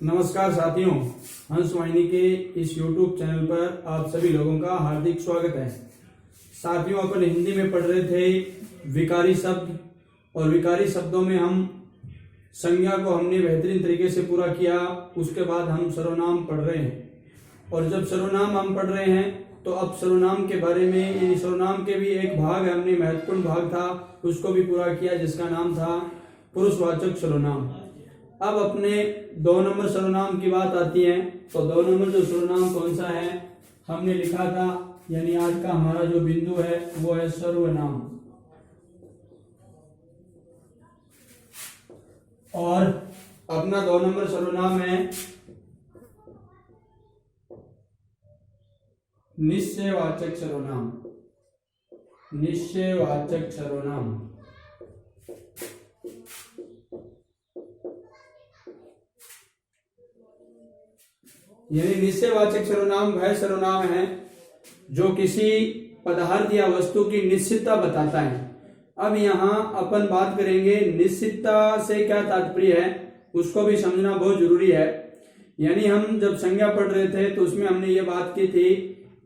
नमस्कार साथियों, हंस वाहिनी के इस YouTube चैनल पर आप सभी लोगों का हार्दिक स्वागत है। साथियों, अपन हिंदी में पढ़ रहे थे विकारी शब्द, और विकारी शब्दों में हम संज्ञा को हमने बेहतरीन तरीके से पूरा किया। उसके बाद हम सर्वनाम पढ़ रहे हैं, और जब सर्वनाम हम पढ़ रहे हैं तो अब सर्वनाम के बारे में, यानी सर्वनाम के भी एक भाग है, हमने महत्वपूर्ण भाग था उसको भी पूरा किया, जिसका नाम था पुरुषवाचक सर्वनाम। अब अपने 2 नंबर सर्वनाम की बात आती है। तो 2 नंबर जो सर्वनाम कौन सा है, हमने लिखा था, यानी आज का हमारा जो बिंदु है वो है सर्वनाम। और अपना 2 नंबर सर्वनाम है निश्चयवाचक सर्वनाम। निश्चयवाचक सर्वनाम यानी निश्चयवाचक सर्वनाम वह सर्वनाम है जो किसी पदार्थ या वस्तु की निश्चितता बताता है। अब यहाँ अपन बात करेंगे निश्चितता से क्या तात्पर्य है, उसको भी समझना बहुत जरूरी है। यानी हम जब संज्ञा पढ़ रहे थे तो उसमें हमने ये बात की थी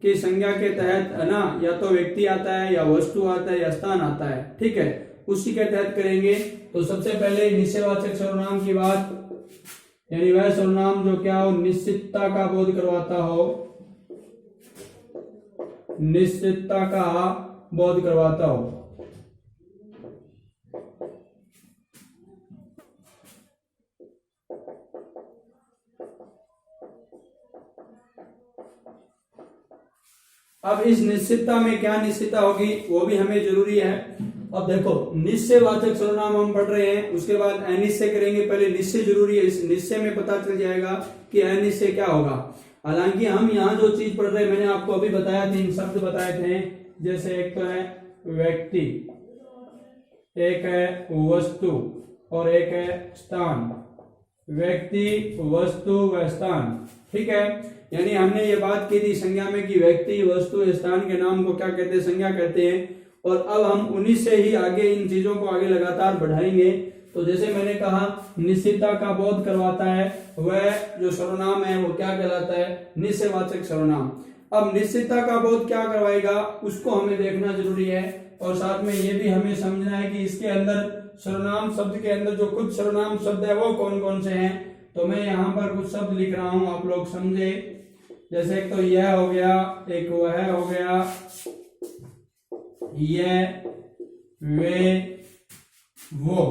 कि संज्ञा के तहत है ना, या तो व्यक्ति आता है, या वस्तु आता है, या स्थान आता है। ठीक है, उसी के तहत करेंगे। तो सबसे पहले निश्चयवाचक सर्वनाम की बात, यानी वह सर्वनाम जो क्या हो, निश्चितता का बोध करवाता हो। निश्चितता का बोध करवाता हो। अब इस निश्चितता में क्या निश्चितता होगी वो भी हमें जरूरी है। अब देखो, निश्चयवाचक सर्वनाम हम पढ़ रहे हैं, उसके बाद अनिश्चय करेंगे। पहले निश्चय जरूरी है, इस निश्चय में पता चल जाएगा कि अनिश्चय क्या होगा। हालांकि हम यहाँ जो चीज पढ़ रहे हैं, मैंने आपको अभी बताया 3 शब्द बताए थे। जैसे एक तो है व्यक्ति, एक है वस्तु, और एक है स्थान। व्यक्ति, वस्तु व स्थान। ठीक है, यानी हमने ये बात की थी संज्ञा में कि व्यक्ति, वस्तु, स्थान के नाम को क्या कहते हैं, संज्ञा कहते हैं। और अब हम उन्हीं से ही आगे इन चीजों को आगे लगातार बढ़ाएंगे। तो जैसे मैंने कहा, निश्चितता का बोध करवाता है वह जो सर्वनाम है वो क्या कहलाता है, निश्चयवाचक सर्वनाम। अब निश्चितता का बोध क्या करवाएगा उसको हमें देखना जरूरी है, और साथ में ये भी हमें समझना है कि इसके अंदर सर्वनाम शब्द के अंदर जो कुछ सर्वनाम शब्द है वो कौन कौन से हैं। तो मैं यहाँ पर कुछ शब्द लिख रहा हूं, आप लोग समझे। जैसे एक तो यह हो गया, एक वह हो गया, यह, वे, वो।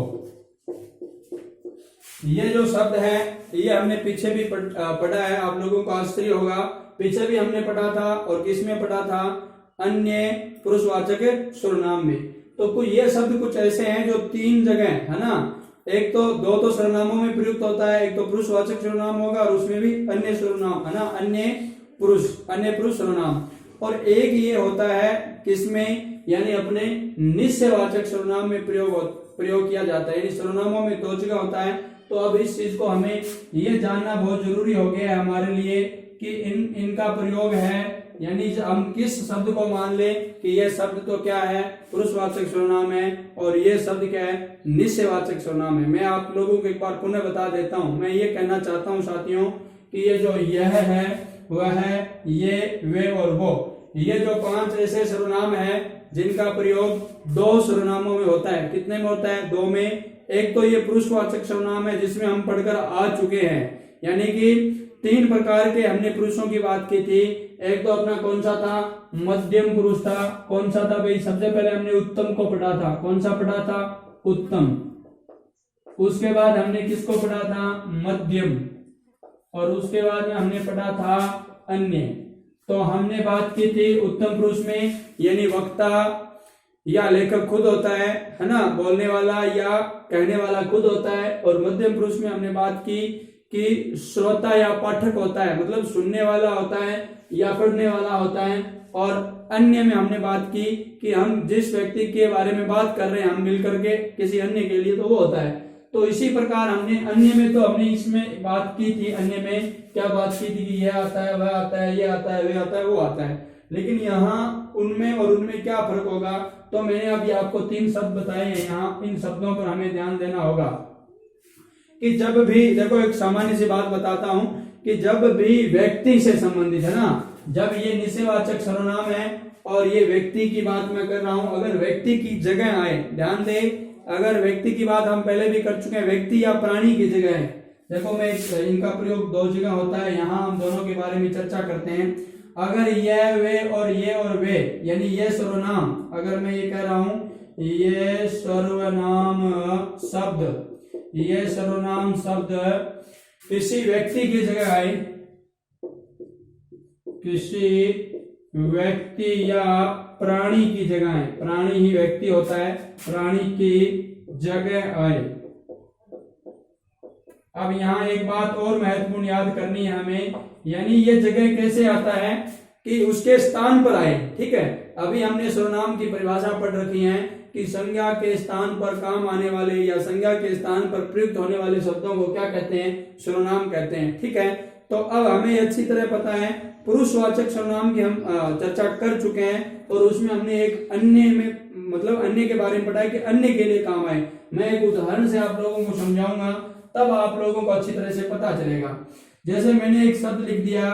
ये जो शब्द है ये हमने पीछे भी पढ़ा है, आप लोगों को आश्चर्य होगा। पीछे भी हमने पढ़ा था, और किस में पढ़ा था, अन्य पुरुषवाचक सर्वनाम में। तो कोई ये शब्द कुछ ऐसे हैं जो 3 जगह है ना, एक तो 2 तो सर्वनामों में प्रयुक्त होता है, एक तो पुरुषवाचक सर्वनाम होगा, और उसमें भी अन्य सर्वनाम है ना, अन्य पुरुष सर्वनाम। और एक ये होता है किसमें, यानी अपने निश्चयवाचक सर्वनाम में प्रयोग किया जाता है। यानी सर्वनामों में 2 जगह होता है। तो अब इस चीज को हमें ये जानना बहुत जरूरी हो गया है हमारे लिए कि इनका प्रयोग है, यानी हम किस शब्द को मान ले कि यह शब्द तो क्या है, पुरुषवाचक सर्वनाम है, और यह शब्द क्या है, निश्चयवाचक सर्वनाम है। मैं आप लोगों को एक बार पुनः बता देता हूं। मैं ये कहना चाहता हूं साथियों कि ये जो यह है, वह है, ये, वे और वो, ये जो 5 ऐसे सर्वनाम है जिनका प्रयोग 2 सर्वनामों में होता है। कितने में होता है, 2 में। एक तो ये पुरुषवाचक सर्वनाम है जिसमें हम पढ़कर आ चुके हैं, यानी कि 3 प्रकार के हमने पुरुषों की बात की थी। एक तो अपना कौन सा था, मध्यम पुरुष था। कौन सा था भाई, सबसे पहले हमने उत्तम को पढ़ा था। कौन सा पढ़ा था, उत्तम। उसके बाद हमने किसको पढ़ा था, मध्यम। और उसके बाद में हमने पढ़ा था अन्य। तो हमने बात की थी उत्तम पुरुष में, यानी वक्ता या लेखक खुद होता है ना, बोलने वाला या कहने वाला खुद होता है। और मध्यम पुरुष में हमने बात की कि श्रोता या पाठक होता है, मतलब सुनने वाला होता है या पढ़ने वाला होता है। और अन्य में हमने बात की कि हम जिस व्यक्ति के बारे में बात कर रहे हैं, हम मिलकर के किसी अन्य के लिए, तो वो होता है। तो इसी प्रकार हमने अन्य में, तो हमने इसमें बात की थी, अन्य में क्या बात की थी कि यह आता है, वह आता है, ये आता है, वे आता है, वो आता है। लेकिन यहाँ उनमें और उनमें क्या फर्क होगा, तो मैंने अभी आपको 3 शब्द बताए हैं। यहाँ इन शब्दों पर हमें ध्यान देना होगा कि जब भी देखो, एक सामान्य सी बात बताता हूं कि जब भी व्यक्ति से संबंधित है ना, जब ये निश्चयवाचक सर्वनाम है और ये व्यक्ति की बात मैं कर रहा हूं, अगर व्यक्ति की जगह आए, ध्यान दे, अगर व्यक्ति की बात हम पहले भी कर चुके हैं, व्यक्ति या प्राणी की जगह है, देखो मैं इनका प्रयोग दो जगह होता है, यहां हम दोनों के बारे में चर्चा करते हैं। अगर यह वे और वे, यानी ये सर्वनाम, अगर मैं ये कह रहा हूं ये सर्वनाम शब्द किसी व्यक्ति की जगह आए, किसी व्यक्ति या प्राणी की जगह है, प्राणी ही व्यक्ति होता है, प्राणी की जगह आए। अब यहाँ एक बात और महत्वपूर्ण याद करनी है हमें, यानी ये जगह कैसे आता है कि उसके स्थान पर आए, ठीक है। अभी हमने सर्वनाम की परिभाषा पढ़ रखी है कि संज्ञा के स्थान पर काम आने वाले या संज्ञा के स्थान पर प्रयुक्त होने वाले शब्दों को क्या कहते हैं, सर्वनाम कहते हैं, ठीक है। तो अब हमें अच्छी तरह पता है पुरुषवाचक सर्वनाम की हम चर्चा कर चुके हैं और उसमें हमने एक अन्य में मतलब अन्य के बारे में पढ़ा है कि अन्य के लिए काम आए। मैं एक उदाहरण से आप लोगों को समझाऊंगा, तब आप लोगों को अच्छी तरह से पता चलेगा। जैसे मैंने एक शब्द लिख दिया,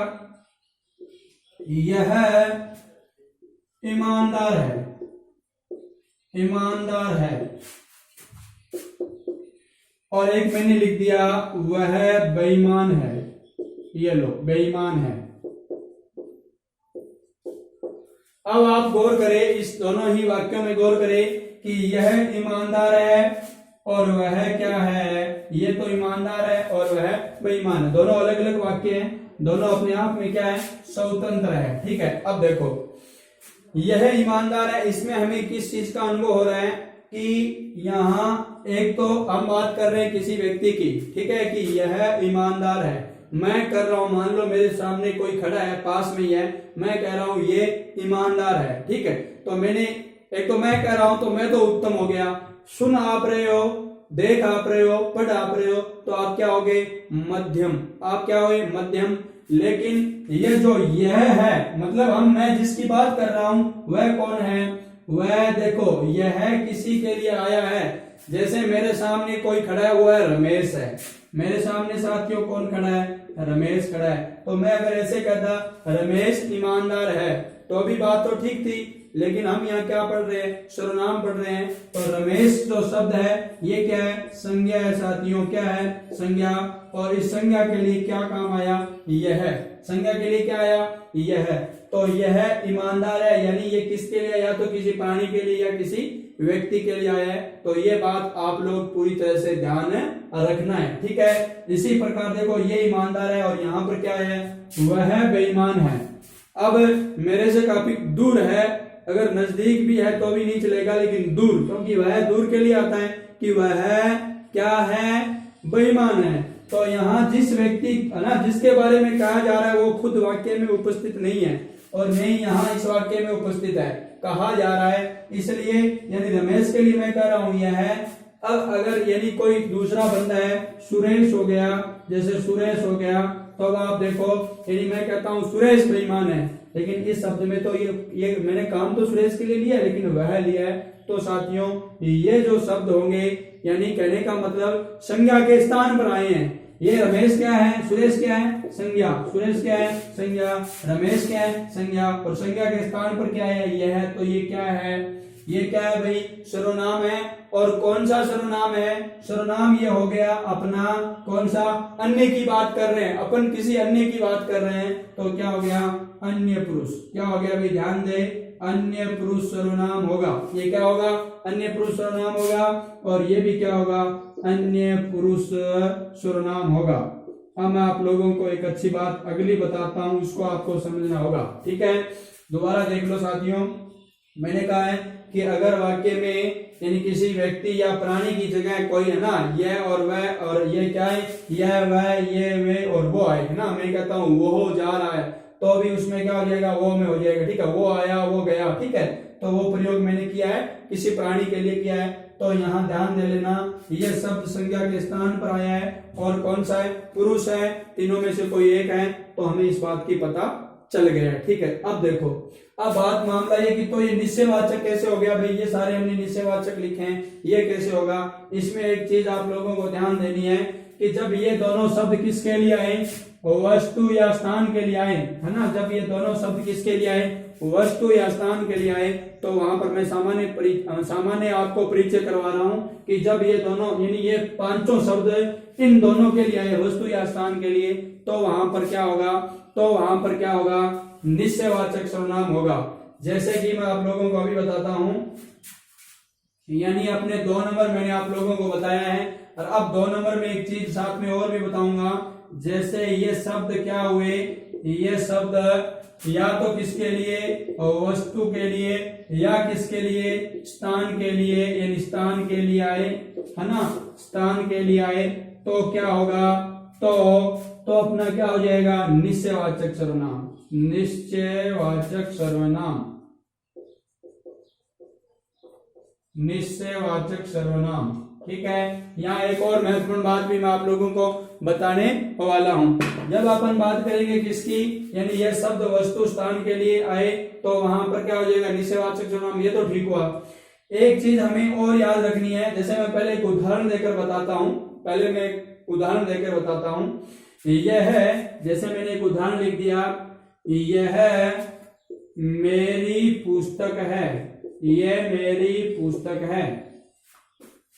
यह ईमानदार है, ईमानदार है, और एक मैंने लिख दिया वह बेईमान है, ये लो बेईमान है। अब आप गौर करें, इस दोनों ही वाक्यों में गौर करें कि यह ईमानदार है और वह क्या है, ये तो ईमानदार है और वह बेईमान है। दोनों अलग अलग वाक्य हैं, दोनों अपने आप में क्या है, स्वतंत्र है, ठीक है। अब देखो यह ईमानदार है, इसमें हमें किस चीज का अनुभव हो रहा है कि यहाँ एक तो हम बात कर रहे हैं किसी व्यक्ति की, ठीक है, कि यह ईमानदार है। मैं कर रहा हूं, मान लो मेरे सामने कोई खड़ा है, पास में ही है, मैं कह रहा हूं ये ईमानदार है, ठीक है। तो मैंने एक तो मैं कह रहा हूं तो मैं तो उत्तम हो गया, सुन आप रहे हो, देख आप रहे हो, पढ़ आप रहे हो, तो आप क्या होगे, मध्यम, आप क्या होगे, मध्यम। लेकिन ये जो यह है, मतलब मैं जिसकी बात कर रहा हूं वह कौन है, वह देखो यह किसी के लिए आया है। जैसे मेरे सामने कोई खड़ा है, वो है रमेश है, मेरे सामने साथियों कौन खड़ा है, रमेश खड़ा है। तो मैं अगर ऐसे कहता रमेश ईमानदार है तो अभी बात तो ठीक थी, लेकिन हम यहाँ क्या पढ़ रहे हैं, सर्वनाम पढ़ रहे हैं। तो रमेश जो शब्द है ये क्या है, संज्ञा है साथियों, क्या है, संज्ञा। और इस संज्ञा के लिए क्या काम आया, यह, संज्ञा के लिए क्या आया, यह। तो यह ईमानदार है, यानी ये किसके लिए, या तो किसी प्राणी के लिए या किसी व्यक्ति के लिए आया है। तो ये बात आप लोग पूरी तरह से ध्यान रखना है, ठीक है। इसी प्रकार देखो ये ईमानदार है और यहाँ पर क्या है, वह बेईमान है। अब मेरे से काफी दूर है, अगर नजदीक भी है तो भी नहीं चलेगा, लेकिन दूर, क्योंकि वह दूर के लिए आता है कि वह क्या है, बेईमान है। तो यहाँ जिस व्यक्ति है ना, जिसके बारे में कहा जा रहा है वो खुद वाक्य में उपस्थित नहीं है और नहीं यहाँ इस वाक्य में उपस्थित है, कहा जा रहा है, इसलिए यानी रमेश के लिए मैं कह रहा हूं यह है। अब अगर यानी कोई दूसरा बंदा है, सुरेश हो गया, जैसे सुरेश हो गया, तो अब आप देखो यदि मैं कहता हूं सुरेश बेईमान है, लेकिन इस शब्द में तो ये मैंने काम तो सुरेश के लिए लिया लेकिन वह लिया है। तो साथियों ये जो शब्द होंगे, यानी कहने का मतलब संज्ञा के स्थान पर आए हैं। ये रमेश क्या है, सुरेश क्या है, संज्ञा, सुरेश क्या है, संज्ञा, रमेश क्या है, संज्ञा, और संज्ञा के स्थान पर क्या है, यह है। तो ये क्या है, ये क्या है भाई, सर्वनाम है। और कौन सा सर्वनाम है, सर्वनाम ये हो गया अपना कौन सा, अन्य की बात कर रहे हैं, अपन किसी अन्य की बात कर रहे हैं, तो क्या हो गया, अन्य पुरुष। क्या हो गया भाई, ध्यान दे, अन्य पुरुष सर्वनाम होगा। ये क्या होगा, अन्य पुरुष सर्वनाम होगा, और ये भी क्या होगा, अन्य पुरुष सर्वनाम होगा। अब मैं आप लोगों को एक अच्छी बात अगली बताता हूं, उसको आपको समझना होगा, ठीक है। दोबारा देख लो साथियों, मैंने कहा है कि अगर वाक्य में यानी किसी व्यक्ति या प्राणी की जगह कोई है ना, यह और वह, और ये क्या है, यह वह ये वे और वो आए, है ना। मैं कहता हूँ वो जा रहा है, तो अभी उसमें क्या हो जाएगा, वो में हो जाएगा, ठीक है। वो आया, वो गया, ठीक है। तो वो प्रयोग मैंने किया है, किसी प्राणी के लिए किया है। तो यहाँ ध्यान दे लेना, ये शब्द संज्ञा के स्थान पर आया है और कौन सा है, पुरुष है, तीनों में से कोई एक है। तो हमें इस बात की पता चल गया, ठीक है। अब देखो, अब बात मामला ये कि तो ये निश्चयवाचक कैसे हो गया भाई, ये सारे हमने निश्चयवाचक लिखे हैं, ये कैसे होगा। इसमें एक चीज आप लोगों को ध्यान देनी है कि जब ये दोनों शब्द किसके लिए आए, वस्तु या स्थान के लिए आए, है ना। जब ये दोनों शब्द किसके लिए आए, वस्तु या स्थान के लिए आए, तो वहां पर मैं सामान्य आपको परिचय करवा रहा हूं कि जब ये दोनों यानी ये पांचों शब्द इन दोनों के लिए आए, वस्तु या स्थान के लिए, तो वहां पर क्या होगा, निश्चयवाचक सर्वनाम होगा। जैसे कि मैं आप लोगों को अभी बताता हूं, यानी अपने 2 नंबर मैंने आप लोगों को बताया है, और अब 2 नंबर में एक चीज साथ में और भी बताऊंगा। जैसे ये शब्द क्या हुए, ये शब्द या तो किसके लिए, वस्तु के लिए, या किसके लिए, स्थान के लिए, यानी स्थान के लिए आए, है ना, स्थान के लिए आए, तो क्या होगा, तो अपना क्या हो जाएगा, निश्चयवाचक सर्वनाम, निश्चयवाचक सर्वनाम, निश्चयवाचक सर्वनाम। ठीक है। यहाँ एक और महत्वपूर्ण बात भी मैं आप लोगों को बताने वाला हूँ। जब अपन बात करेंगे किसकी, यानी यह शब्द वस्तु स्थान के लिए आए, तो वहां पर क्या हो जाएगा, निश्चयवाचक सर्वनाम। ये तो ठीक हुआ। एक चीज हमें और याद रखनी है, जैसे मैं पहले एक उदाहरण देकर बताता हूँ, यह है, जैसे मैंने एक उदाहरण लिख दिया, यह मेरी पुस्तक है, यह मेरी पुस्तक है,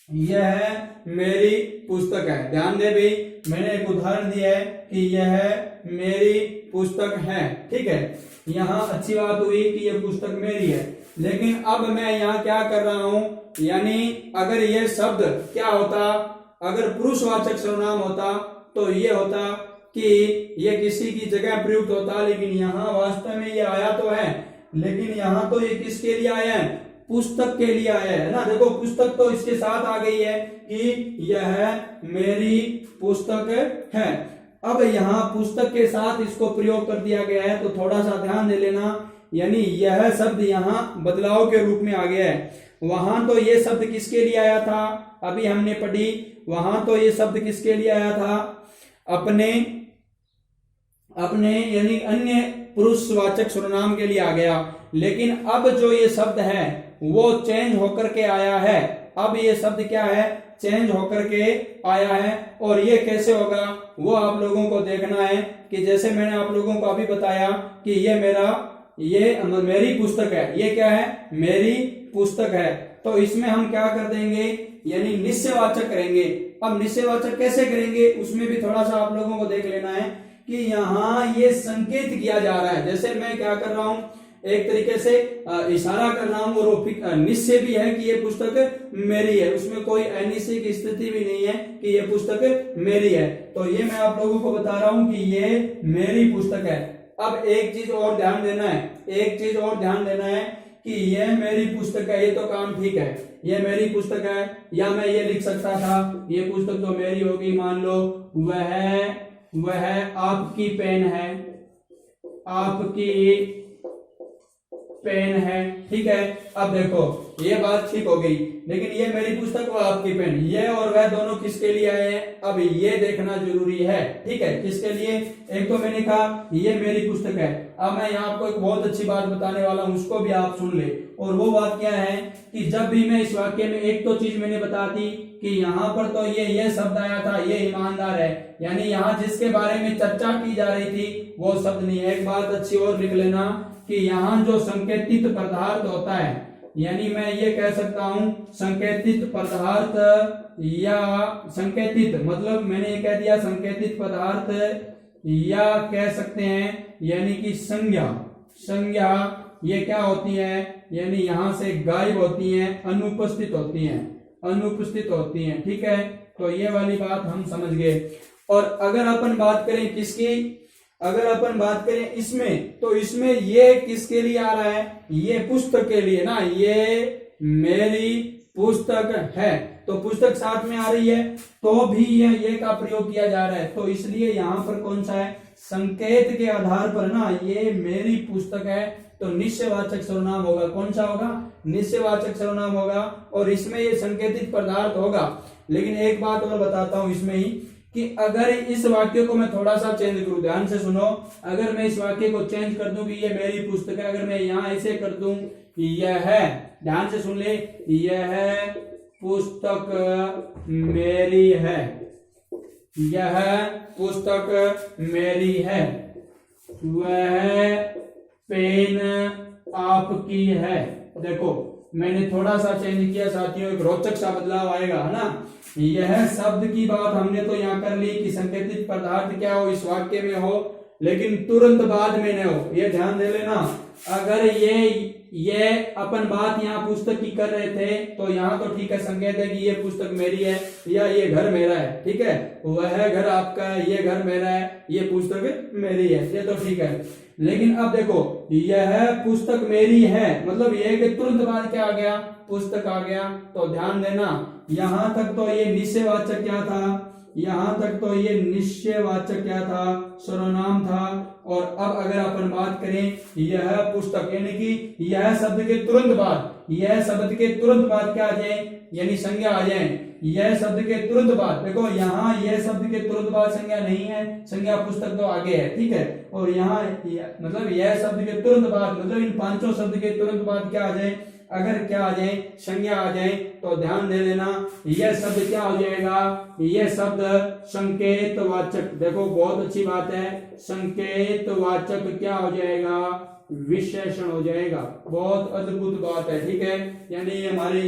यह मेरी पुस्तक है। ध्यान दे भी, मैंने एक उदाहरण दिया है कि यह मेरी पुस्तक है। ठीक है, यहाँ अच्छी बात हुई कि यह पुस्तक मेरी है, लेकिन अब मैं यहाँ क्या कर रहा हूं, यानी अगर यह शब्द क्या होता, अगर पुरुषवाचक सर्वनाम होता तो ये होता कि ये किसी की जगह प्रयुक्त होता, लेकिन यहाँ वास्तव में ये आया तो है, लेकिन यहाँ तो ये किसके लिए आया है, पुस्तक के लिए आया है ना। देखो पुस्तक तो इसके साथ आ गई है कि यह मेरी पुस्तक है। अब यहाँ पुस्तक के साथ इसको प्रयोग कर दिया गया है, तो थोड़ा सा ध्यान दे लेना, यानी यह शब्द यहाँ बदलाव के रूप में आ गया है। वहां तो ये शब्द किसके लिए आया था, अभी हमने पढ़ी, वहां तो ये शब्द किसके लिए आया था, अपने यानी अन्य पुरुषवाचक सर्वनाम के लिए आ गया, लेकिन अब जो ये शब्द है वो चेंज होकर के आया है। अब ये शब्द क्या है, चेंज होकर के आया है, और ये कैसे होगा वो आप लोगों को देखना है। कि जैसे मैंने आप लोगों को अभी बताया कि ये मेरी पुस्तक है, ये क्या है, मेरी पुस्तक है, तो इसमें हम क्या कर देंगे, यानी निश्चयवाचक करेंगे। अब निश्चयवाचक कैसे करेंगे, उसमें भी थोड़ा सा आप लोगों को देख लेना है कि यहाँ ये संकेत किया जा रहा है। जैसे मैं क्या कर रहा हूं, एक तरीके से इशारा कर रहा हूं, और निश्चय भी है कि ये पुस्तक मेरी है, उसमें कोई अनिश्चय की स्थिति भी नहीं है कि ये पुस्तक मेरी है। तो ये मैं आप लोगों को बता रहा हूं कि ये मेरी पुस्तक है। अब एक चीज और ध्यान देना है, कि ये मेरी पुस्तक है, ये तो काम ठीक है, ये मेरी पुस्तक है, या मैं ये लिख सकता था, ये पुस्तक तो मेरी होगी, मान लो वह आपकी पेन है, आपकी पेन है। ठीक है, अब देखो ये बात ठीक हो गई, लेकिन ये मेरी पुस्तक, वो आपकी पेन, ये और वह दोनों किसके लिए आए हैं, अब ये देखना जरूरी है। ठीक है, किसके लिए, एक तो मैंने कहा ये मेरी पुस्तक है। अब मैं यहाँ आपको एक बहुत अच्छी बात बताने वाला हूँ, उसको भी आप सुन ले। और वो बात क्या है कि जब भी मैं इस वाक्य में एक तो चीज मैंने बता दी कि यहाँ पर तो ये शब्द आया था, ये ईमानदार है, यानी यहाँ जिसके बारे में चर्चा की जा रही थी वो शब्द नहीं है। एक बात अच्छी और लिख लेना कि यहाँ जो संकेतित पदार्थ होता है, यानी मैं ये कह सकता हूं संकेतित पदार्थ, या संकेतित मतलब मैंने ये कह दिया संकेतित पदार्थ, या कह सकते हैं यानी कि संज्ञा ये क्या होती है, यानी यहां से गायब होती हैं, अनुपस्थित होती हैं। ठीक है, तो ये वाली बात हम समझ गए। और अगर अपन बात करें किसकी, अगर अपन बात करें इसमें, तो इसमें ये किसके लिए आ रहा है, ये पुस्तक के लिए ना, ये मेरी पुस्तक है, तो पुस्तक साथ में आ रही है, तो भी ये का प्रयोग किया जा रहा है, तो इसलिए यहाँ पर कौन सा है, संकेत के आधार पर ना, ये मेरी पुस्तक है, तो निश्चयवाचक सर्वनाम होगा। कौन सा होगा, निश्चयवाचक सर्वनाम होगा, और इसमें ये संकेतित पदार्थ होगा। लेकिन एक बात और बताता हूं इसमें ही, कि अगर इस वाक्य को मैं थोड़ा सा चेंज करूं, ध्यान से सुनो, अगर मैं इस वाक्य को चेंज कर दूं कि ये मेरी पुस्तक है, अगर मैं यहां ऐसे कर दूं, यह है, ध्यान से सुन ले, यह पुस्तक मेरी है, यह पुस्तक मेरी है, वह पेन आपकी है। देखो मैंने थोड़ा सा चेंज किया साथियों, एक रोचक सा बदलाव आएगा, है ना। यह शब्द की बात हमने तो यहाँ कर ली कि संकेतित पदार्थ क्या हो, इस वाक्य में हो, लेकिन तुरंत बाद में न हो, ये ध्यान दे लेना। अगर ये अपन बात यहाँ पुस्तक की कर रहे थे तो यहाँ तो ठीक है, संकेत है कि ये पुस्तक मेरी है या ये घर मेरा है, ठीक है। वह घर आपका है, ये घर मेरा है, ये पुस्तक मेरी है, ये तो ठीक है। लेकिन अब देखो यह पुस्तक मेरी है, मतलब ये कि तुरंत बाद क्या आ गया, पुस्तक आ गया। तो ध्यान देना यहां तक तो ये निश्चयवाचक क्या था, यहां तक तो ये निश्चयवाचक क्या था, सर्वनाम था। और अब अगर अपन बात करें यह पुस्तक, यानी कि यह शब्द के तुरंत बाद, यह शब्द के तुरंत बाद क्या आ जाए, यानी संज्ञा आ जाए। यह शब्द के तुरंत बाद, देखो यहाँ यह शब्द के तुरंत बाद संज्ञा नहीं है, संज्ञा पुस्तक तो आगे है, ठीक है। और यहाँ मतलब यह शब्द के तुरंत बाद, मतलब इन पांचों शब्द के तुरंत बाद क्या आ जाए, अगर क्या आ जाए, संज्ञा आ जाए, तो ध्यान दे देना यह शब्द क्या हो जाएगा, यह शब्द संकेतवाचक। देखो बहुत अच्छी बात है, संकेतवाचक क्या हो जाएगा, विशेषण हो जाएगा। बहुत अद्भुत बात है, ठीक है। यानी ये हमारे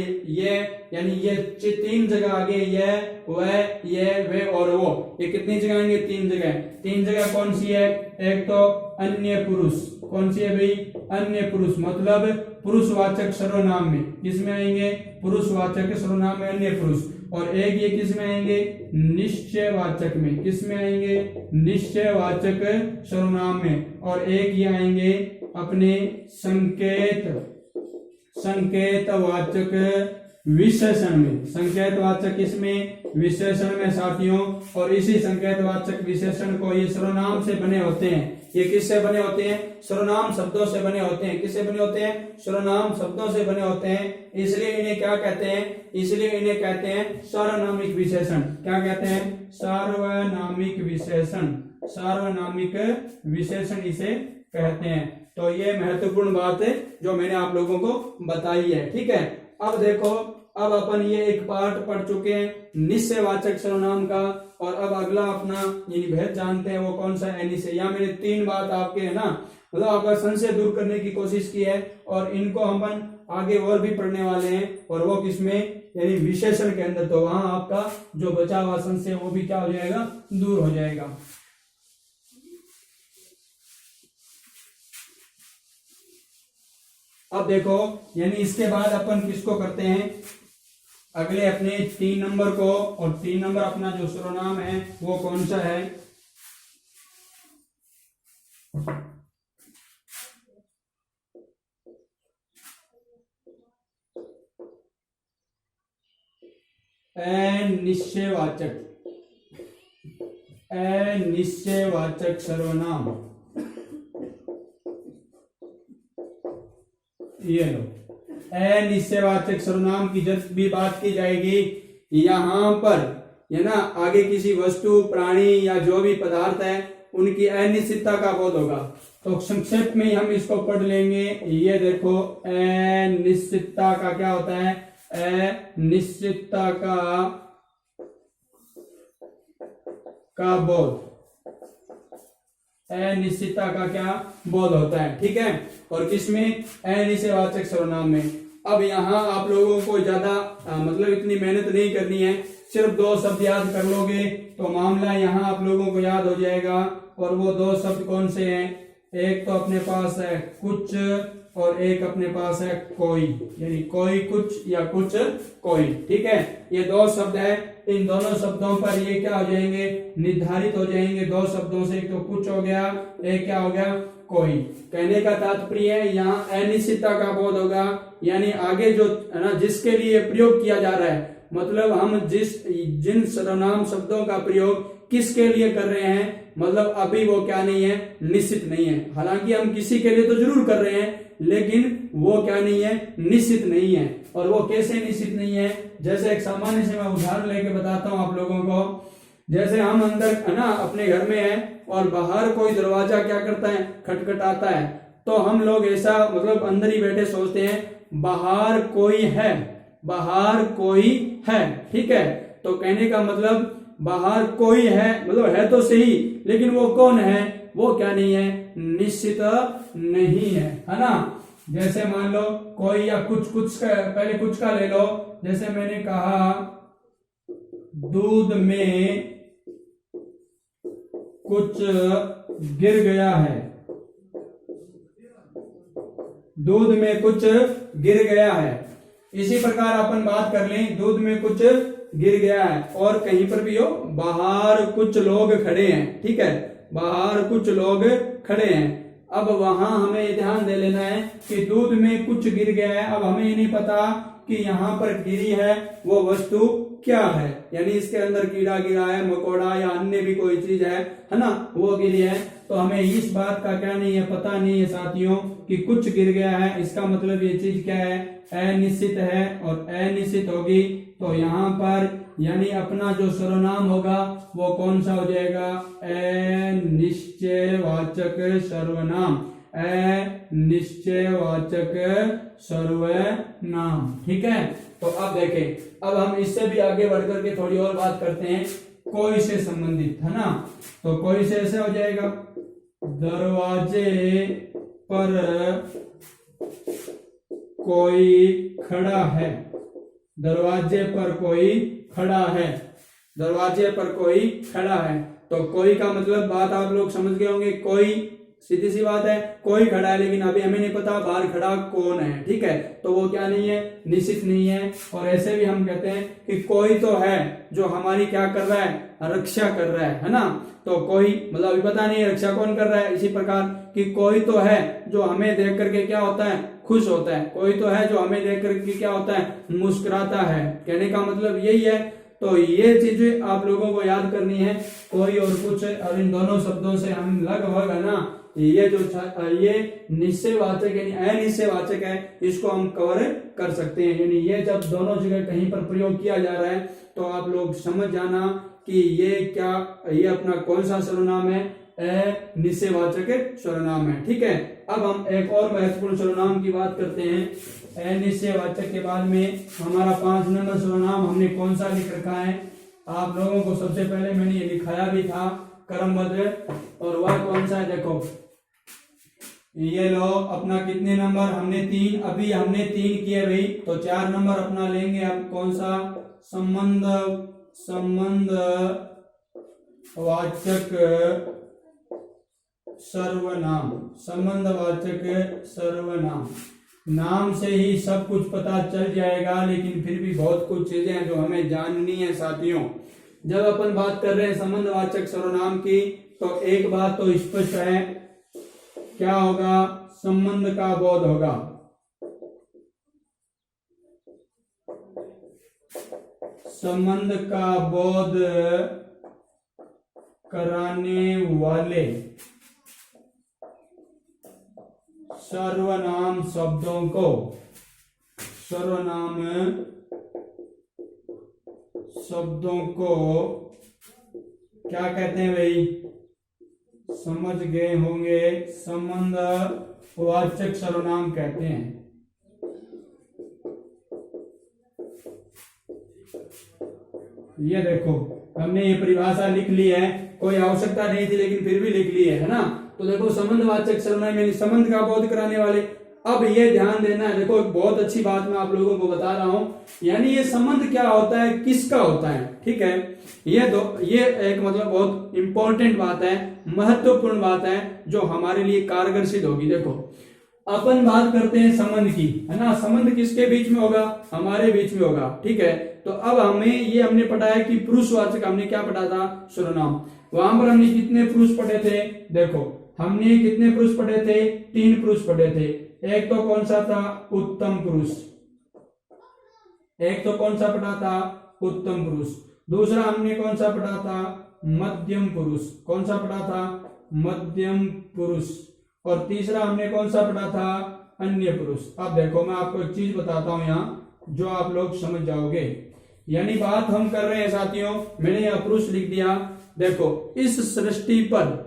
यानी ये तीन जगह आगे, यह वह ये वे और वो, ये कितनी जगह आएंगे, तीन जगह। तीन जगह कौन सी है, एक तो अन्य पुरुष, कौन सी है भाई, अन्य पुरुष, मतलब पुरुषवाचक सर्वनाम में किसमें आएंगे, पुरुषवाचक सर्वनाम में अन्य पुरुष। और एक ये किस में आएंगे, निश्चयवाचक में, किस में आएंगे, निश्चयवाचक सर्वनाम में। और एक ये आएंगे अपने संकेतवाचक विशेषण में, संकेतवाचक इसमें, विशेषण में साथियों। और इसी संकेतवाचक विशेषण को ये सर्वनाम से बने होते हैं, ये किससे बने होते हैं, सर्वनाम शब्दों से बने होते हैं। किससे बने होते हैं, सर्वनाम शब्दों से बने होते हैं। इसलिए इन्हें क्या कहते हैं, इसलिए इन्हें कहते हैं सार्वनामिक विशेषण। क्या कहते हैं, सार्वनामिक विशेषण, सार्वनामिक विशेषण इसे कहते हैं। तो ये महत्वपूर्ण बात है जो मैंने आप लोगों को बताई है, ठीक है। अब देखो, अब अपन ये एक पार्ट पढ़ चुके हैं निश्चयवाचक सर्वनाम का, और अब अगला अपना यानी भेद जानते हैं वो कौन सा है, निश्चय। यहाँ मैंने तीन बात आपके है ना, मतलब आपका संशय दूर करने की कोशिश की है, और इनको हम आगे और भी पढ़ने वाले हैं। और वो किसमें, यानी विशेषण के अंदर, तो वहां आपका जो बचा हुआ संशय वो भी क्या हो जाएगा, दूर हो जाएगा। अब देखो, यानी इसके बाद अपन किसको करते हैं, अगले अपने 3 नंबर को। और 3 नंबर अपना जो सर्वनाम है वो कौन सा है, अनिश्चयवाचक, अनिश्चयवाचक सर्वनाम। ये लो, अनिश्चयवाचक सर्वनाम की जब भी बात की जाएगी यहां पर, है ना, आगे किसी वस्तु, प्राणी या जो भी पदार्थ है उनकी अनिश्चितता का बोध होगा। तो संक्षेप में हम इसको पढ़ लेंगे। ये देखो, अनिश्चितता का क्या होता है, अनिश्चितता का बोध, अनिश्चितता का क्या बोध होता है, ठीक है। और किसमें, अनिश्चयवाचक सर्वनाम में। अब यहाँ आप लोगों को ज्यादा मतलब इतनी मेहनत नहीं करनी है, सिर्फ 2 शब्द याद कर लोगे तो मामला यहाँ आप लोगों को याद हो जाएगा। और वो 2 शब्द कौन से हैं, एक तो अपने पास है कुछ, और एक अपने पास है कोई, यानी कोई कुछ या कुछ कोई, ठीक है। ये 2 शब्द है, इन दोनों शब्दों पर ये क्या हो जाएंगे, निर्धारित हो जाएंगे 2 शब्दों से। एक तो कुछ हो गया, एक क्या हो गया, कोई। कहने का तात्पर्य है यहाँ अनिश्चितता का बोध होगा, यानी आगे जो है ना जिसके लिए प्रयोग किया जा रहा है, मतलब हम जिन सर्वनाम शब्दों का प्रयोग किसके लिए कर रहे हैं, मतलब अभी वो क्या नहीं है, निश्चित नहीं है। हालांकि हम किसी के लिए तो जरूर कर रहे हैं, लेकिन वो क्या नहीं है, निश्चित नहीं है। और वो कैसे निश्चित नहीं है, जैसे एक सामान्य से मैं उदाहरण लेके बताता हूं आप लोगों को। जैसे हम अंदर है ना अपने घर में है और बाहर कोई दरवाजा क्या करता है, खटखटाता है, तो हम लोग ऐसा मतलब अंदर ही बैठे सोचते हैं बाहर कोई है, बाहर कोई है, ठीक है। तो कहने का मतलब बाहर कोई है, मतलब है तो सही, लेकिन वो कौन है, वो क्या नहीं है, निश्चित नहीं है ना। जैसे मान लो कोई या कुछ का, पहले कुछ का ले लो, जैसे मैंने कहा दूध में कुछ गिर गया है, दूध में कुछ गिर गया है। इसी प्रकार अपन बात कर लें, दूध में कुछ गिर गया है और कहीं पर भी हो, बाहर कुछ लोग खड़े हैं, ठीक है, बाहर कुछ लोग खड़े हैं। अब वहां हमें ध्यान दे लेना है कि दूध में कुछ गिर गया है। अब हमें ये नहीं पता कि यहाँ पर गिरी है वो वस्तु क्या है, यानी इसके अंदर कीड़ा गिरा है, मकोड़ा या अन्य भी कोई चीज है ना, वो गिरी है। तो हमें इस बात का क्या नहीं है, पता नहीं है साथियों कि कुछ गिर गया है, इसका मतलब ये चीज क्या है, अनिश्चित है और अनिश्चित होगी। तो यहाँ पर यानी अपना जो सर्वनाम होगा वो कौन सा हो जाएगा, अनिश्चयवाचक सर्वनाम, अनिश्चयवाचक सर्वनाम, ठीक है। तो अब देखें, अब हम इससे भी आगे बढ़ करके थोड़ी और बात करते हैं, कोई से संबंधित, है ना। तो कोई से ऐसे हो जाएगा, दरवाजे पर कोई खड़ा है, दरवाजे पर कोई खड़ा है, दरवाजे पर कोई खड़ा है। तो कोई का मतलब बात आप लोग समझ गए होंगे, कोई सीधी सी बात है, कोई खड़ा है, लेकिन अभी हमें नहीं पता बाहर खड़ा कौन है, ठीक है। तो वो क्या नहीं है, निश्चित नहीं है। और ऐसे भी हम कहते हैं कि कोई तो है जो हमारी क्या कर रहा है, रक्षा कर रहा है ना। तो कोई मतलब अभी पता नहीं है रक्षा कौन कर रहा है। इसी प्रकार कि कोई तो है जो हमें देख करके क्या होता है, खुश होता है, कोई तो है जो हमें देख करके क्या होता है, मुस्कुराता है। कहने का मतलब यही है। तो ये चीजें आप लोगों को याद करनी है, कोई और कुछ, और इन दोनों शब्दों से हम लगभग है ना, ये जो ये निश्चयवाचक यानी अनिश्चयवाचक है, इसको हम कवर कर सकते हैं। यानी ये जब दोनों जगह कहीं पर प्रयोग किया जा रहा है तो आप लोग समझ जाना कि ये क्या, ये अपना कौन सा सर्वनाम है, अनिश्चयवाचक सर्वनाम है, ठीक है। अब हम एक और महत्वपूर्ण सर्वनाम की बात करते हैं। अनिश्चयवाचक के बाद में हमारा 5 नंबर सर्वनाम हमने कौन सा लिख रखा है, आप लोगों को सबसे पहले मैंने ये लिखाया भी था, क्रमबद्ध, और वह कौन सा है, देखो ये लो अपना कितने नंबर, हमने 3, अभी हमने 3 किए भाई, तो 4 नंबर अपना लेंगे। अब कौन सा, संबंध वाचक सर्वनाम, संबंधवाचक सर्वनाम। नाम से ही सब कुछ पता चल जाएगा, लेकिन फिर भी बहुत कुछ चीजें हैं जो हमें जाननी है साथियों। जब अपन बात कर रहे हैं संबंधवाचक सर्वनाम की, तो एक बात तो स्पष्ट है, क्या होगा, संबंध का बोध होगा, संबंध का बोध कराने वाले सर्वनाम शब्दों को, सर्वनाम शब्दों को क्या कहते हैं भाई, समझ गए होंगे, संबंधवाचक सर्वनाम कहते हैं। ये देखो हमने ये परिभाषा लिख ली है, कोई आवश्यकता नहीं थी लेकिन फिर भी लिख ली है ना। तो देखो संबंधवाचक सर्वनाम यानी संबंध का बोध कराने वाले। अब ये ध्यान देना है, देखो बहुत अच्छी बात मैं आप लोगों को बता रहा हूं, यानी ये संबंध क्या होता है, किसका होता है, ठीक है। ये एक मतलब बहुत इंपॉर्टेंट बात है, महत्वपूर्ण बात है, जो हमारे लिए कारगर सिद्ध होगी। देखो अपन बात करते हैं संबंध की, है ना, संबंध किसके बीच में होगा, हमारे बीच में होगा, ठीक है। तो अब हमने पढ़ा है कि पुरुषवाचक, हमने क्या पढ़ा था, सर्वनाम। वहां पर हमने कितने पुरुष पढ़े थे, देखो हमने कितने पुरुष पढ़े थे, 3 पुरुष पढ़े थे। एक तो कौन सा था, उत्तम पुरुष, एक तो कौन सा पढ़ा था, उत्तम पुरुष। दूसरा हमने कौन सा पढ़ा था, मध्यम पुरुष, कौन सा पढ़ा था, मध्यम पुरुष। और तीसरा हमने कौन सा पढ़ा था, अन्य पुरुष। अब देखो मैं आपको एक चीज बताता हूं यहाँ, जो आप लोग समझ जाओगे। यानी बात हम कर रहे हैं साथियों, मैंने यहाँ पुरुष लिख दिया। देखो इस सृष्टि पर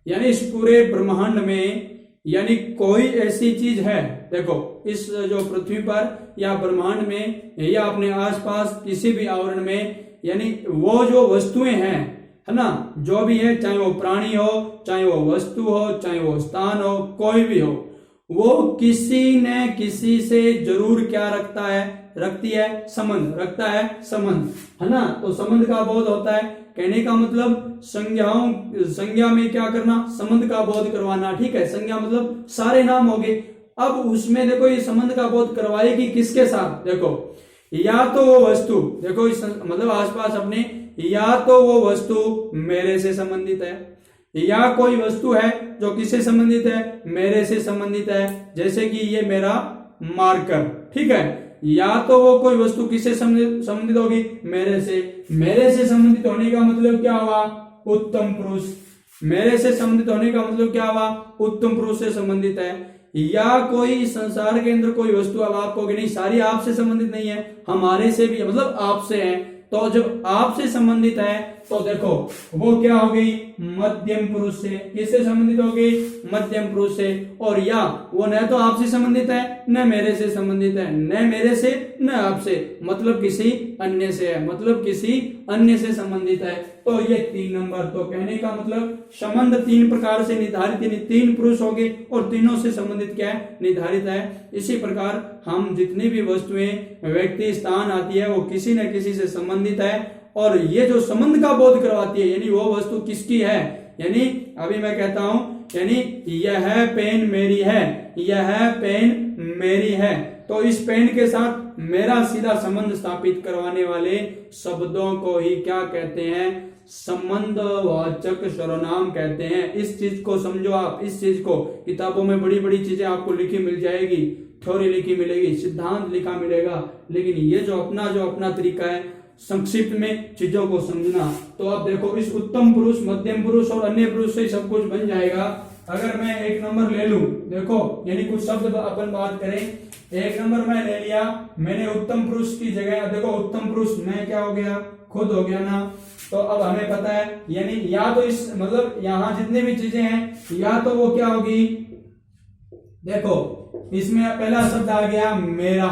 यानी इस पूरे ब्रह्मांड में यानी कोई ऐसी चीज है, देखो इस जो पृथ्वी पर या ब्रह्मांड में या अपने आसपास किसी भी आवरण में यानी वो जो वस्तुएं हैं, है ना, जो भी है, चाहे वो प्राणी हो, चाहे वो वस्तु हो, चाहे वो स्थान हो, कोई भी हो, वो किसी न किसी से जरूर क्या रखती है, संबंध रखता है, संबंध, है ना। तो संबंध का बोध होता है, कहने का मतलब संज्ञा में क्या करना, संबंध का बोध करवाना, ठीक है। संज्ञा मतलब सारे नाम हो गए। अब उसमें देखो ये संबंध का बोध करवाएगी किसके साथ, देखो या तो वो वस्तु, देखो इस मतलब आसपास अपने, या तो वो वस्तु मेरे से संबंधित है, या कोई वस्तु है जो किससे संबंधित है, मेरे से संबंधित है, जैसे कि ये मेरा मार्कर, ठीक है। या तो वो कोई वस्तु किससे संबंधित होगी, मेरे से संबंधित होने का मतलब क्या हुआ, उत्तम पुरुष। मेरे से संबंधित होने का मतलब क्या हुआ, उत्तम पुरुष से संबंधित है। या कोई संसार के अंदर कोई वस्तु, अब आप कहोगे नहीं सारी आपसे संबंधित नहीं है, हमारे से भी, मतलब आपसे है, तो जब आपसे संबंधित है तो देखो वो क्या हो गई, मध्यम पुरुष से। किससे संबंधित हो गई, मध्यम पुरुष से। और या वो न तो आपसे संबंधित है, न मेरे से संबंधित है, न मेरे से न आपसे, मतलब किसी अन्य से है, मतलब किसी अन्य से संबंधित है। तो ये 3 नंबर। तो कहने का मतलब संबंध 3 प्रकार से निर्धारित, यानी 3 पुरुष हो गए और तीनों से संबंधित क्या है, निर्धारित है। इसी प्रकार हम जितनी भी वस्तुएं, व्यक्ति, स्थान आती है वो किसी न किसी से संबंधित है। और ये जो संबंध का बोध करवाती है, यानी वो वस्तु किसकी है, यानी अभी मैं कहता हूं, यानी यह पेन मेरी है, यह पेन मेरी है, तो इस पेन के साथ मेरा सीधा संबंध स्थापित करवाने वाले शब्दों को ही क्या कहते हैं, संबंधवाचक सर्वनाम कहते हैं। इस चीज को समझो आप, इस चीज को किताबों में बड़ी बड़ी चीजें आपको लिखी मिल जाएगी, थ्योरी लिखी मिलेगी, सिद्धांत लिखा मिलेगा, लेकिन ये जो अपना तरीका है संक्षिप्त में चीजों को समझना। तो अब देखो इस उत्तम पुरुष, मध्यम पुरुष और अन्य पुरुष से सब कुछ बन जाएगा। अगर मैं 1 नंबर ले लूं, देखो यानी कुछ शब्द अपन बात करें, 1 नंबर मैं ले लिया, मैंने उत्तम पुरुष की जगह, देखो उत्तम पुरुष मैं क्या हो गया, खुद हो गया ना। तो अब हमें पता है, यानी या तो इस मतलब यहां जितनी भी चीजें हैं, या तो वो क्या होगी, देखो इसमें पहला शब्द आ गया मेरा,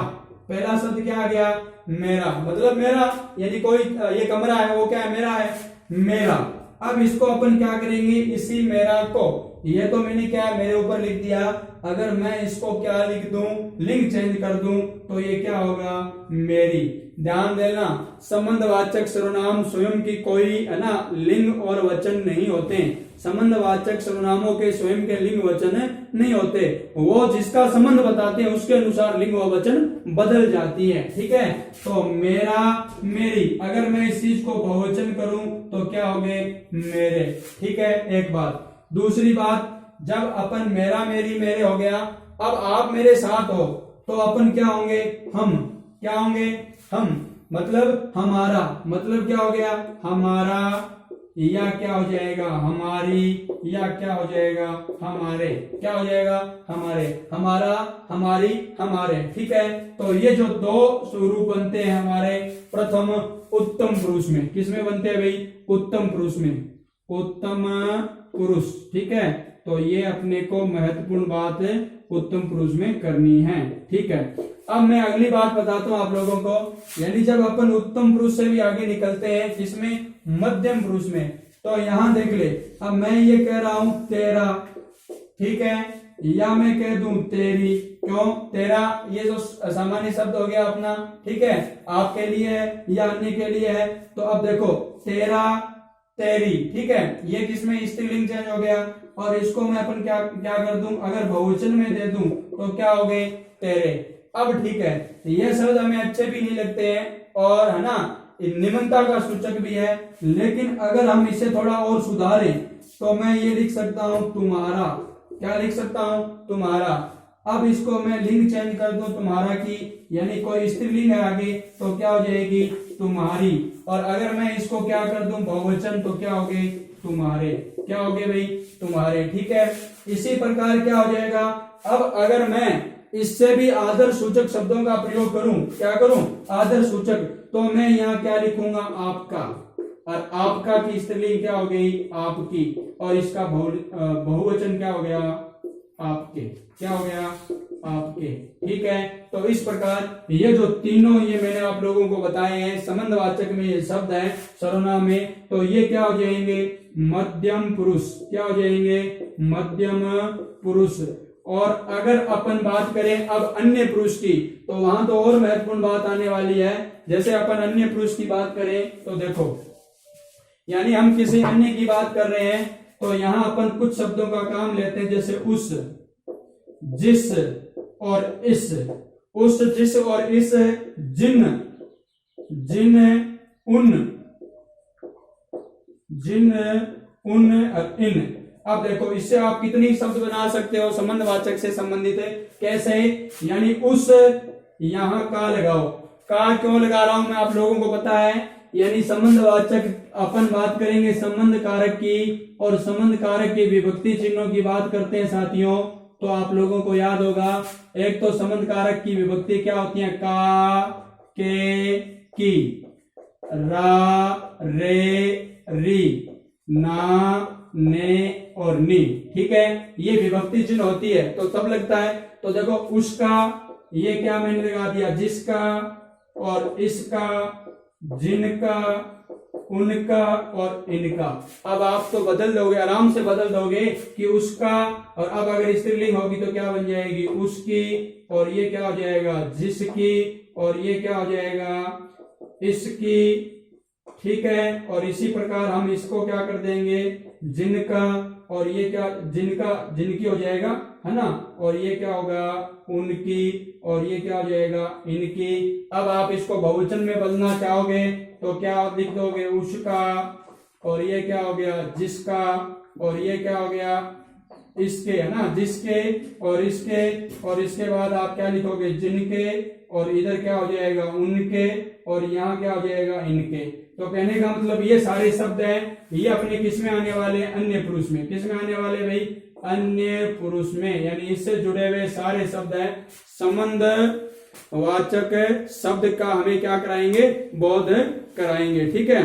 पहला शब्द क्या आ गया, मेरा, मतलब मेरा, यानी कोई ये कमरा है वो क्या है, मेरा है, मेरा। अब इसको अपन क्या करेंगे, इसी मेरा को, ये तो मैंने क्या मेरे ऊपर लिख दिया, अगर मैं इसको क्या लिख दूं, लिंग चेंज कर दूं, तो ये क्या होगा, मेरी। ध्यान देना, संबंधवाचक सर्वनाम स्वयं की कोई, है ना, लिंग और वचन नहीं होते। संबंधवाचक सर्वनामों के स्वयं के लिंग वचन नहीं होते, वो जिसका संबंध बताते हैं उसके अनुसार लिंग व वचन बदल जाती है, ठीक है। तो मेरा, मेरी, अगर मैं इस चीज को बहुवचन करूं तो क्या हो गए, मेरे, ठीक है, एक बात। दूसरी बात, जब अपन मेरा, मेरी, मेरे हो गया, अब आप मेरे साथ हो तो अपन क्या होंगे, हम, क्या होंगे, हम, मतलब हमारा, मतलब क्या हो गया, हमारा, या क्या हो जाएगा, हमारी, या क्या हो जाएगा, हमारे, क्या हो जाएगा, हमारे, हमारा, हमारी, हमारे, ठीक है। तो ये जो 2 स्वरूप बनते हैं हमारे, प्रथम उत्तम पुरुष में, किसमें बनते हैं भाई, उत्तम पुरुष में, उत्तम पुरुष, ठीक है। तो ये अपने को महत्वपूर्ण बात उत्तम पुरुष में करनी है, ठीक है। अब मैं अगली बात बताता हूं आप लोगों को, यानी जब अपन उत्तम पुरुष से भी आगे निकलते हैं, किसमें, मध्यम पुरुष में, तो यहां देख ले, अब मैं ये कह रहा हूं तेरा, ठीक है, या मैं कह दूं तेरी, क्यों, तेरा ये जो सामान्य शब्द हो गया अपना, ठीक है, आपके लिए है या अन्य के लिए है। तो अब देखो तेरा, तेरी, ठीक है, ये किसमें स्त्रीलिंग चेंज हो गया, और इसको मैं अपन क्या क्या कर दूं, अगर बहुवचन में दे दूं तो क्या हो गए, तेरे। अब ठीक है, ये शब्द हमें अच्छे भी नहीं लगते हैं, और है ना निम्नता का सूचक भी है, लेकिन अगर हम इसे थोड़ा और सुधारें तो मैं ये लिख सकता हूं तुम्हारा, क्या लिख सकता हूं, तुम्हारा। अब इसको मैं लिंग चेंज कर दूं तुम्हारा की, यानी कोई स्त्रीलिंग है आगे तो क्या हो जाएगी, तुम्हारी। और अगर मैं इसको क्या कर दूं बहुवचन, तो क्या हो गए, तुम्हारे, क्या हो गए भाई, तुम्हारे, ठीक है। इसी प्रकार क्या हो जाएगा, अब अगर मैं इससे भी आदर सूचक शब्दों का प्रयोग करूं, क्या करूं, आदर सूचक, तो मैं यहाँ क्या लिखूंगा, आपका, और आपका की स्त्रीलिंग क्या हो गई, आपकी, और इसका बहुवचन क्या हो गया, आपके, क्या हो गया, आपके। ठीक है, तो इस प्रकार ये जो तीनों ये मैंने आप लोगों को बताए हैं संबंधवाचक में ये शब्द है सर्वनाम में, तो ये क्या हो जाएंगे, मध्यम पुरुष। क्या हो जाएंगे, मध्यम पुरुष। और अगर अपन बात करें अब अन्य पुरुष की, तो वहां तो और महत्वपूर्ण बात आने वाली है। जैसे अपन अन्य पुरुष की बात करें तो देखो, यानी हम किसी अन्य की बात कर रहे हैं, तो यहां अपन कुछ शब्दों का काम लेते हैं, जैसे उस, जिस और इस। उस, जिस और इस, जिन, जिन, उन, जिन, उन और इन। अब देखो इससे आप कितनी शब्द बना सकते हो संबंधवाचक से संबंधित है। कैसे, यानी उस, यहां का लगाओ। का क्यों लगा रहा हूं मैं, आप लोगों को पता है, यानी संबंधवाचक अपन बात करेंगे संबंध कारक की, और संबंध कारक के विभक्ति चिन्हों की बात करते हैं साथियों, तो आप लोगों को याद होगा, एक तो संबंध कारक की विभक्ति क्या होती है, का, के, की, रा, रे, री, ना, ने और नी। ठीक है, ये विभक्ति चिन्ह होती है, तो तब लगता है। तो देखो उसका, ये क्या मैंने लगा दिया, जिसका और इसका, जिनका, उनका और इनका। अब आप तो बदल दोगे, आराम से बदल दोगे कि उसका, और अब अगर स्त्रीलिंग होगी तो क्या बन जाएगी, उसकी, और ये क्या हो जाएगा, जिसकी, और ये क्या हो जाएगा, इसकी। ठीक है, और इसी प्रकार हम इसको क्या कर देंगे, जिनका, और ये क्या, जिनका, जिनकी हो जाएगा, है ना, और ये क्या होगा, उनकी, और ये क्या हो जाएगा, इनकी। अब आप इसको बहुवचन में बदलना चाहोगे तो क्या लिख दोगे, उसका, और ये क्या हो गया, जिसका, और ये क्या हो गया, इसके, है ना, जिसके और इसके, और इसके बाद आप क्या लिखोगे, जिनके, और इधर क्या हो जाएगा, उनके, और यहाँ क्या हो जाएगा, इनके। तो कहने का मतलब ये सारे शब्द हैं, ये अपने किस में आने वाले हैं, अन्य पुरुष में। किस में आने वाले भाई, अन्य पुरुष में, यानी इससे जुड़े हुए सारे शब्द हैं। संबंध वाचक शब्द का हमें क्या कराएंगे, बोध कराएंगे। ठीक है,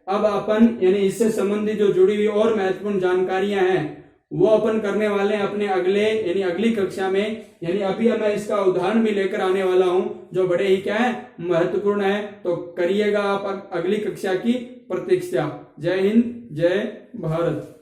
अब अपन यानी इससे संबंधित जो जुड़ी हुई और महत्वपूर्ण जानकारियां हैं वो अपन करने वाले हैं अपने अगले यानी अगली कक्षा में। यानी अभी मैं इसका उदाहरण भी लेकर आने वाला हूं जो बड़े ही क्या है, महत्वपूर्ण है। तो करिएगा आप अगली कक्षा की प्रतीक्षा। जय हिंद, जय भारत।